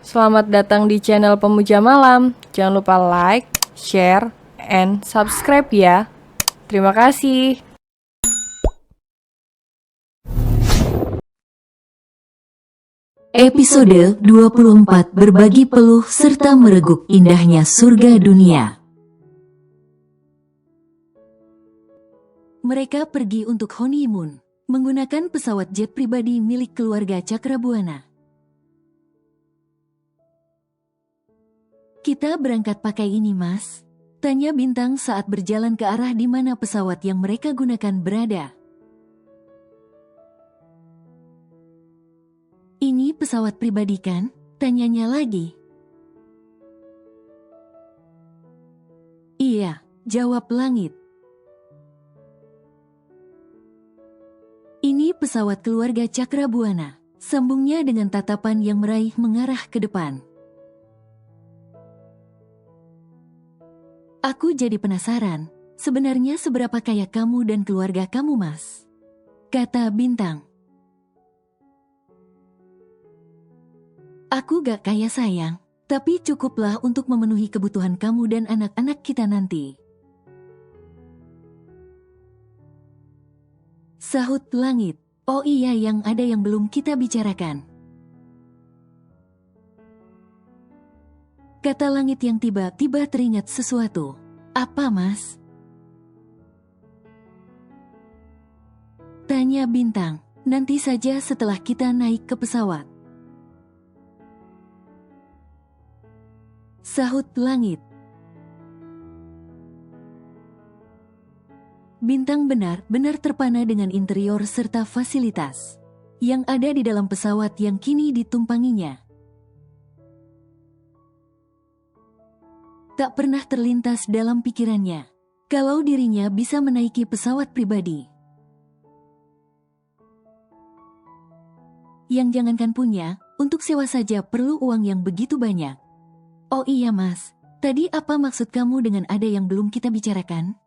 Selamat datang di channel Pemuja Malam. Jangan lupa like, share, and subscribe ya. Terima kasih. Episode 24 Berbagi peluh serta mereguk indahnya surga dunia. Mereka pergi untuk honeymoon menggunakan pesawat jet pribadi milik keluarga Cakrabuana. Kita berangkat pakai ini, Mas? Tanya Bintang saat berjalan ke arah di mana pesawat yang mereka gunakan berada. Ini pesawat pribadi kan? Tanyanya lagi. Iya, jawab Langit. Ini pesawat keluarga Cakrabuana, sambungnya dengan tatapan yang meraih mengarah ke depan. Aku jadi penasaran, sebenarnya seberapa kaya kamu dan keluarga kamu, Mas? Kata Bintang. Aku gak kaya sayang, tapi cukuplah untuk memenuhi kebutuhan kamu dan anak-anak kita nanti. Sahut Langit. Oh iya, yang ada yang belum kita bicarakan. Kata Langit yang tiba-tiba teringat sesuatu. Apa, Mas? Tanya Bintang. Nanti saja setelah kita naik ke pesawat. Sahut Langit. Bintang benar-benar terpana dengan interior serta fasilitas yang ada di dalam pesawat yang kini ditumpanginya. Tak pernah terlintas dalam pikirannya kalau dirinya bisa menaiki pesawat pribadi yang jangankan punya, untuk sewa saja perlu uang yang begitu banyak. Oh iya, Mas, tadi apa maksud kamu dengan ada yang belum kita bicarakan?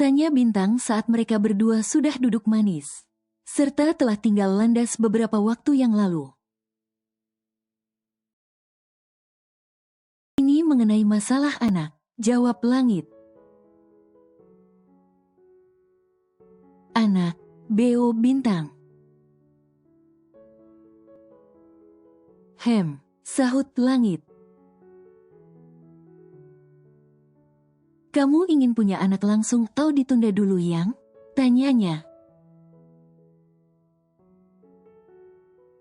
Tanya Bintang saat mereka berdua sudah duduk manis, serta telah tinggal landas beberapa waktu yang lalu. Ini mengenai masalah anak, jawab Langit. Anak, Beo Bintang. Sahut Langit. Kamu ingin punya anak langsung atau ditunda dulu, Yang? Tanyanya.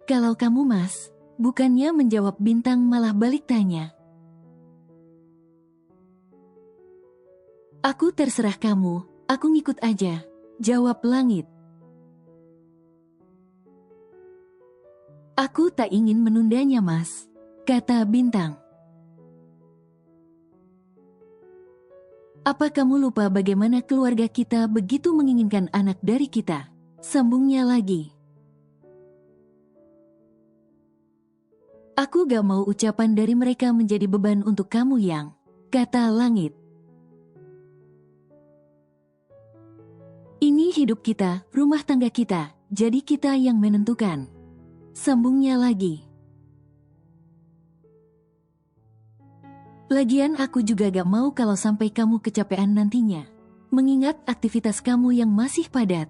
Kalau kamu, Mas, bukannya menjawab Bintang malah balik tanya. Aku terserah kamu, aku ngikut aja, jawab Langit. Aku tak ingin menundanya, Mas, kata Bintang. Apa kamu lupa bagaimana keluarga kita begitu menginginkan anak dari kita? Sambungnya lagi. Aku gak mau ucapan dari mereka menjadi beban untuk kamu, Yang, kata Langit. Ini hidup kita, rumah tangga kita, jadi kita yang menentukan. Sambungnya lagi. Lagian aku juga gak mau kalau sampai kamu kecapean nantinya, mengingat aktivitas kamu yang masih padat.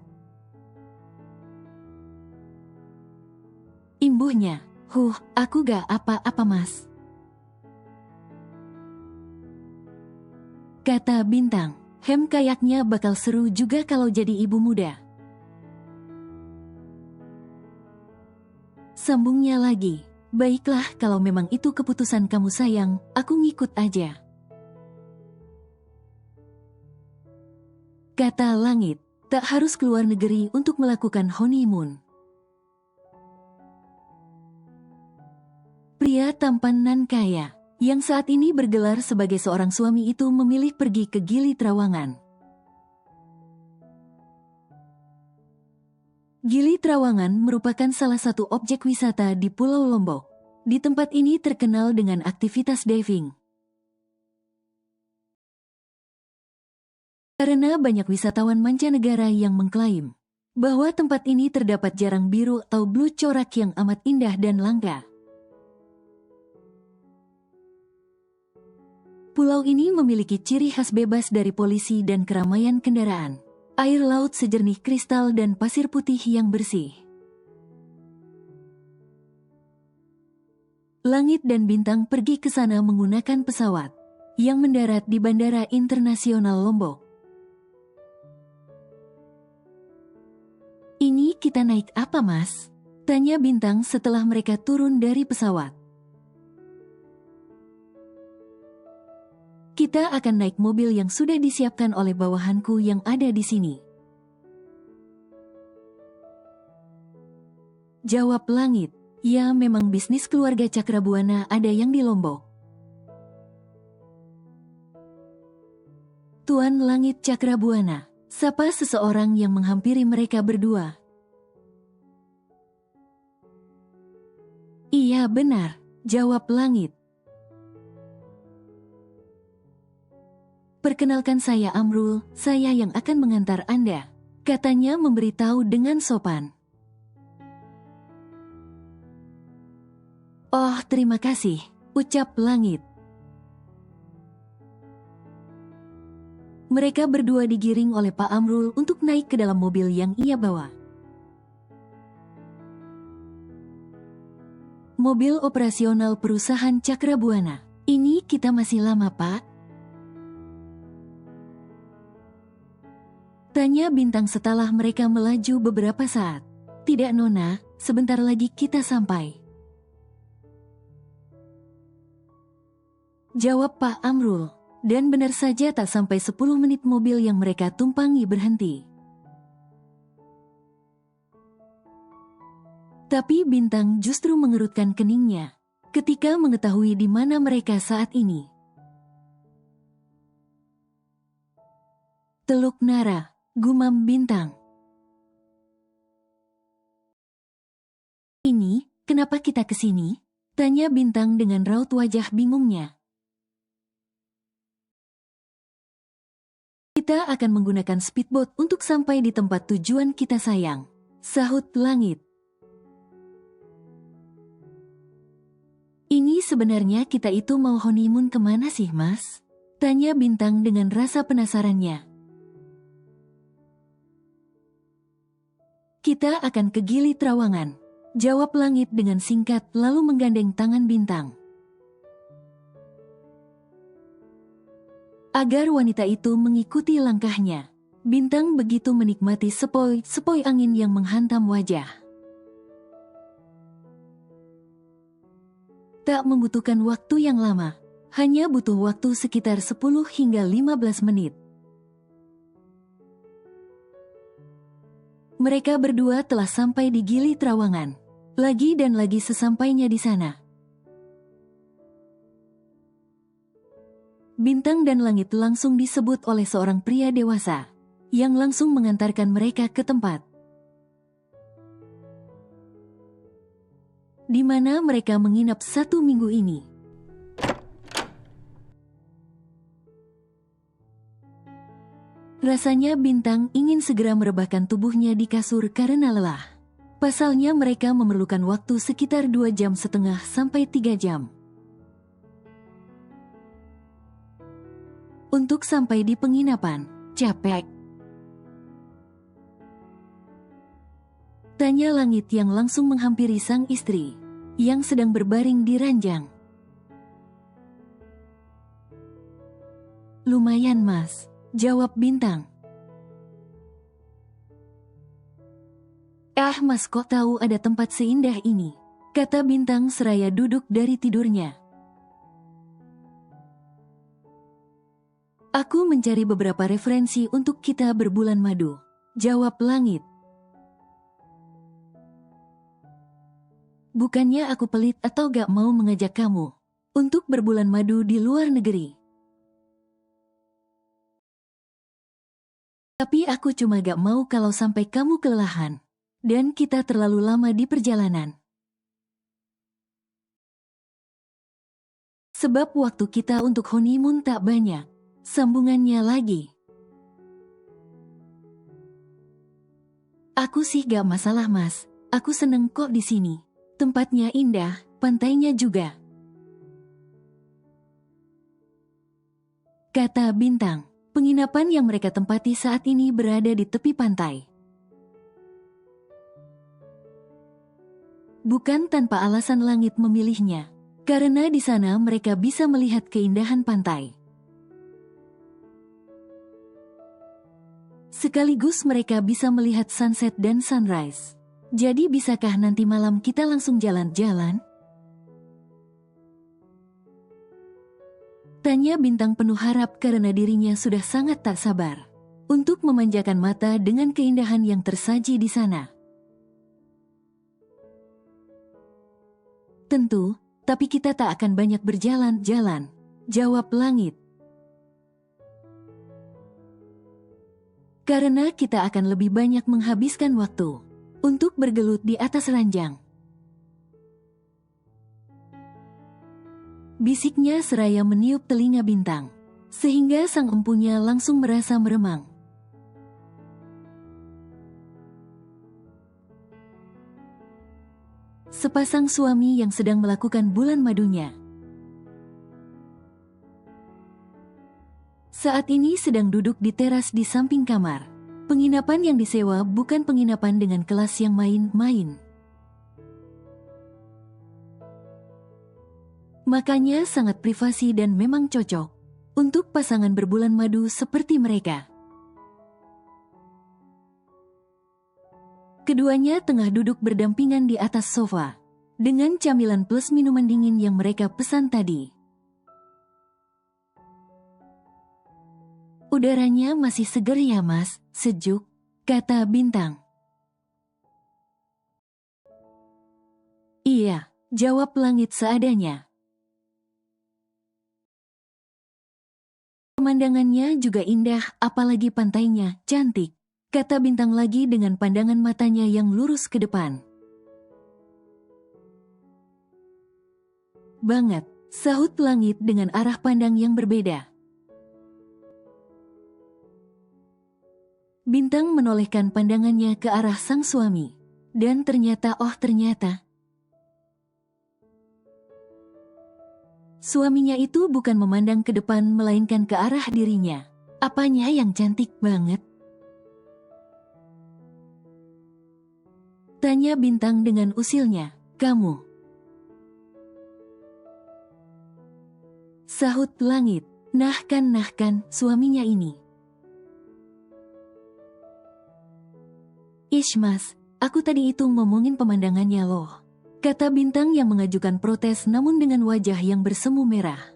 Imbuhnya, aku gak apa-apa, Mas, kata Bintang. Kayaknya bakal seru juga kalau jadi ibu muda. Sambungnya lagi. Baiklah, kalau memang itu keputusan kamu sayang, aku ngikut aja, kata Langit. Tak harus keluar negeri untuk melakukan honeymoon. Pria tampan nan kaya yang saat ini bergelar sebagai seorang suami itu memilih pergi ke Gili Trawangan. Gili Trawangan merupakan salah satu objek wisata di Pulau Lombok. Di tempat ini terkenal dengan aktivitas diving. Karena banyak wisatawan mancanegara yang mengklaim bahwa tempat ini terdapat jarang biru atau blue corak yang amat indah dan langka. Pulau ini memiliki ciri khas bebas dari polusi dan keramaian kendaraan. Air laut sejernih kristal dan pasir putih yang bersih. Langit dan Bintang pergi ke sana menggunakan pesawat yang mendarat di Bandara Internasional Lombok. "Ini kita naik apa, Mas?" tanya Bintang setelah mereka turun dari pesawat. "Kita akan naik mobil yang sudah disiapkan oleh bawahanku yang ada di sini," jawab Langit. "Ya, memang bisnis keluarga Cakrabuana ada yang di Lombok." "Tuan Langit Cakrabuana," sapa seseorang yang menghampiri mereka berdua. "Iya benar," jawab Langit. "Perkenalkan, saya Amrul, saya yang akan mengantar Anda," katanya memberitahu dengan sopan. "Oh, terima kasih," ucap Langit. Mereka berdua digiring oleh Pak Amrul untuk naik ke dalam mobil yang ia bawa. Mobil operasional perusahaan Cakrabuana. "Ini kita masih lama, Pak?" tanya Bintang setelah mereka melaju beberapa saat. "Tidak, Nona, sebentar lagi kita sampai," jawab Pak Amrul. Dan benar saja, tak sampai 10 menit mobil yang mereka tumpangi berhenti. Tapi Bintang justru mengerutkan keningnya ketika mengetahui di mana mereka saat ini. "Teluk Nara," gumam Bintang. "Ini, kenapa kita ke sini?" tanya Bintang dengan raut wajah bingungnya. "Kita akan menggunakan speedboat untuk sampai di tempat tujuan kita, sayang," sahut Langit. "Ini sebenarnya kita itu mau honeymoon kemana sih, Mas?" tanya Bintang dengan rasa penasarannya. "Kita akan ke Gili Trawangan," jawab Langit dengan singkat lalu menggandeng tangan Bintang. Agar wanita itu mengikuti langkahnya, Bintang begitu menikmati sepoi-sepoi angin yang menghantam wajah. Tak membutuhkan waktu yang lama, hanya butuh waktu sekitar 10 hingga 15 menit. Mereka berdua telah sampai di Gili Trawangan. Lagi dan lagi sesampainya di sana, Bintang dan Langit langsung disebut oleh seorang pria dewasa yang langsung mengantarkan mereka ke tempat di mana mereka menginap 1 minggu ini. Rasanya Bintang ingin segera merebahkan tubuhnya di kasur karena lelah. Pasalnya mereka memerlukan waktu sekitar 2,5 jam sampai 3 jam untuk sampai di penginapan. "Capek?" tanya Langit yang langsung menghampiri sang istri yang sedang berbaring di ranjang. "Lumayan, Mas," jawab Bintang. Mas, kok tahu ada tempat seindah ini?" kata Bintang seraya duduk dari tidurnya. "Aku mencari beberapa referensi untuk kita berbulan madu," jawab Langit. "Bukannya aku pelit atau gak mau mengajak kamu untuk berbulan madu di luar negeri. Tapi aku cuma gak mau kalau sampai kamu kelelahan dan kita terlalu lama di perjalanan. Sebab waktu kita untuk honeymoon tak banyak." Sambungannya lagi. Aku sih gak masalah mas, aku seneng kok di sini. Tempatnya indah, pantainya juga. Kata Bintang. Penginapan yang mereka tempati saat ini berada di tepi pantai. Bukan tanpa alasan Langit memilihnya, karena di sana mereka bisa melihat keindahan pantai. Sekaligus mereka bisa melihat sunset dan sunrise. Jadi bisakah nanti malam kita langsung jalan-jalan? Tanya Bintang penuh harap karena dirinya sudah sangat tak sabar untuk memanjakan mata dengan keindahan yang tersaji di sana. Tentu, tapi kita tak akan banyak berjalan-jalan, jawab Langit. Karena kita akan lebih banyak menghabiskan waktu untuk bergelut di atas ranjang. Bisiknya seraya meniup telinga Bintang, sehingga sang empunya langsung merasa meremang. Sepasang suami yang sedang melakukan bulan madunya. Saat ini sedang duduk di teras di samping kamar. Penginapan yang disewa bukan penginapan dengan kelas yang main-main. Makanya sangat privasi dan memang cocok untuk pasangan berbulan madu seperti mereka. Keduanya tengah duduk berdampingan di atas sofa dengan camilan plus minuman dingin yang mereka pesan tadi. Udaranya masih seger ya mas, sejuk, kata Bintang. Iya, jawab Langit seadanya. Pemandangannya juga indah, apalagi pantainya cantik, kata Bintang lagi dengan pandangan matanya yang lurus ke depan. Banget, sahut Langit dengan arah pandang yang berbeda. Bintang menolehkan pandangannya ke arah sang suami. Dan ternyata suaminya itu bukan memandang ke depan melainkan ke arah dirinya. Apanya yang cantik banget? Tanya Bintang dengan usilnya. Kamu. Sahut Langit. Nah kan, suaminya ini. Ish mas, aku tadi itu ngomongin pemandangannya loh. Kata Bintang yang mengajukan protes namun dengan wajah yang bersemu merah.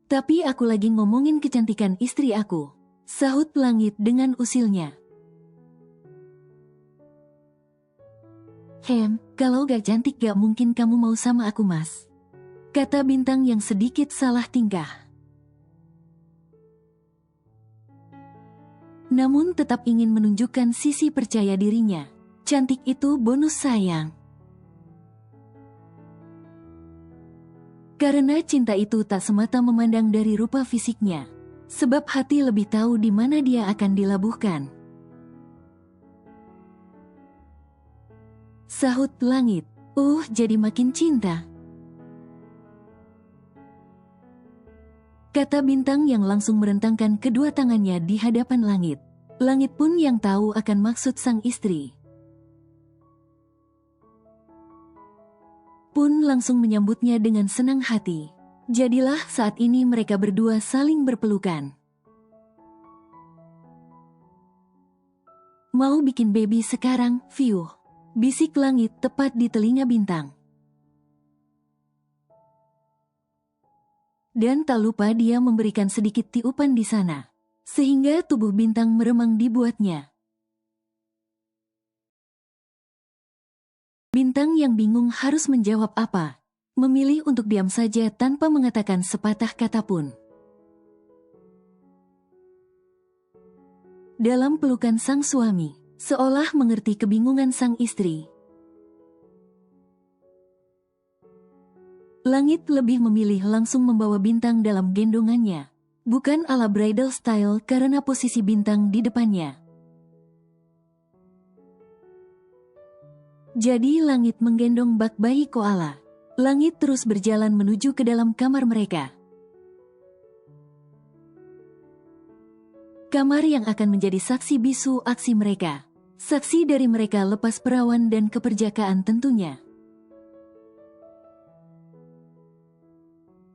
Tapi aku lagi ngomongin kecantikan istri aku. Sahut Langit dengan usilnya. Kalau gak cantik gak mungkin kamu mau sama aku mas. Kata Bintang yang sedikit salah tingkah. Namun tetap ingin menunjukkan sisi percaya dirinya. Cantik itu bonus sayang. Karena cinta itu tak semata memandang dari rupa fisiknya. Sebab hati lebih tahu di mana dia akan dilabuhkan. Sahut Langit. Jadi makin cinta. Kata Bintang yang langsung merentangkan kedua tangannya di hadapan Langit. Langit pun yang tahu akan maksud sang istri. Pun langsung menyambutnya dengan senang hati. Jadilah saat ini mereka berdua saling berpelukan. Mau bikin baby sekarang, Fiuh. Bisik Langit tepat di telinga Bintang. Dan tak lupa dia memberikan sedikit tiupan di sana, sehingga tubuh Bintang meremang dibuatnya. Bintang yang bingung harus menjawab apa, memilih untuk diam saja tanpa mengatakan sepatah kata pun. Dalam pelukan sang suami, seolah mengerti kebingungan sang istri. Langit lebih memilih langsung membawa Bintang dalam gendongannya. bukan ala bridal style karena posisi bintang di depannya. Jadi langit menggendong bak bayi koala. Langit terus berjalan menuju ke dalam kamar mereka. Kamar yang akan menjadi saksi bisu aksi mereka. Saksi dari mereka lepas perawan dan keperjakaan tentunya.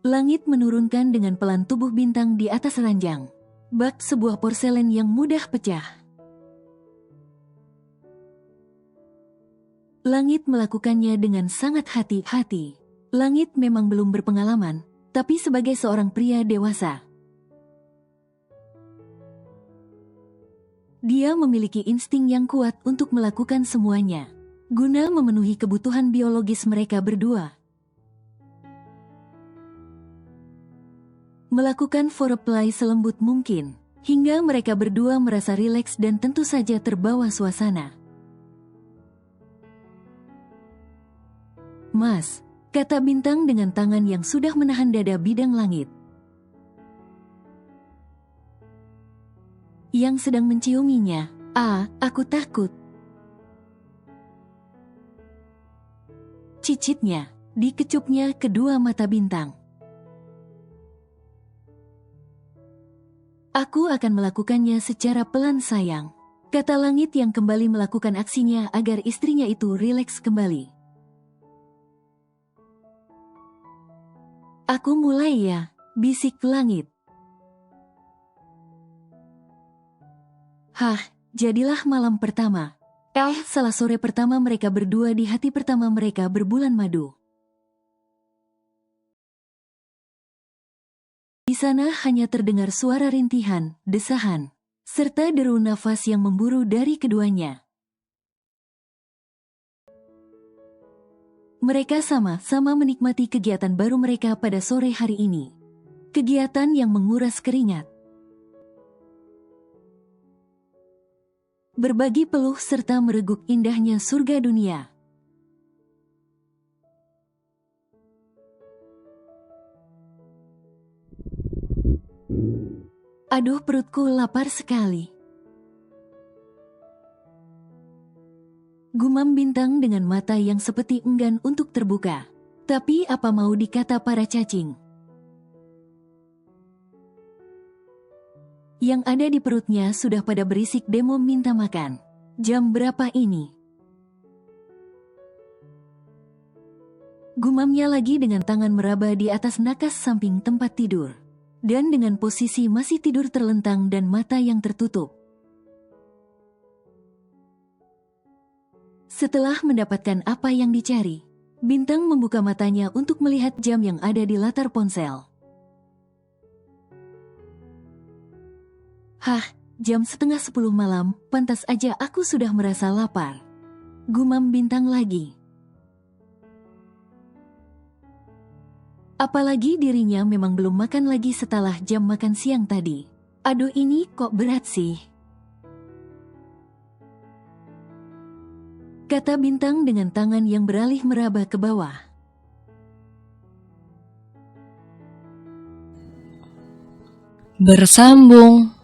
Langit menurunkan dengan pelan tubuh bintang di atas ranjang. Bak sebuah porselen yang mudah pecah. Langit melakukannya dengan sangat hati-hati. Langit memang belum berpengalaman, tapi sebagai seorang pria dewasa, dia memiliki insting yang kuat untuk melakukan semuanya, guna memenuhi kebutuhan biologis mereka berdua. Melakukan foreplay selembut mungkin, hingga mereka berdua merasa rileks dan tentu saja terbawa suasana. Mas, kata bintang dengan tangan yang sudah menahan dada bidang langit, yang sedang menciuminya. Aku takut. Cicitnya, dikecupnya kedua mata bintang. Aku akan melakukannya secara pelan sayang, kata langit yang kembali melakukan aksinya agar istrinya itu rileks kembali. Aku mulai ya, bisik langit. Jadilah malam pertama. Salah sore pertama mereka berdua di hati pertama mereka berbulan madu. Di sana hanya terdengar suara rintihan, desahan, serta deru nafas yang memburu dari keduanya. Mereka sama-sama menikmati kegiatan baru mereka pada sore hari ini. Kegiatan yang menguras keringat. Berbagi peluh serta mereguk indahnya surga dunia. Aduh, perutku lapar sekali. Gumam bintang dengan mata yang seperti enggan untuk terbuka. Tapi apa mau dikata para cacing? Yang ada di perutnya sudah pada berisik demo minta makan. Jam berapa ini? Gumamnya lagi dengan tangan meraba di atas nakas samping tempat tidur. Dan dengan posisi masih tidur terlentang dan mata yang tertutup. Setelah mendapatkan apa yang dicari, bintang membuka matanya untuk melihat jam yang ada di latar ponsel. Jam 9:30 malam, pantas aja aku sudah merasa lapar. Gumam bintang lagi. Apalagi dirinya memang belum makan lagi setelah jam makan siang tadi. Aduh, ini kok berat sih? Kata bintang dengan tangan yang beralih meraba ke bawah. Bersambung.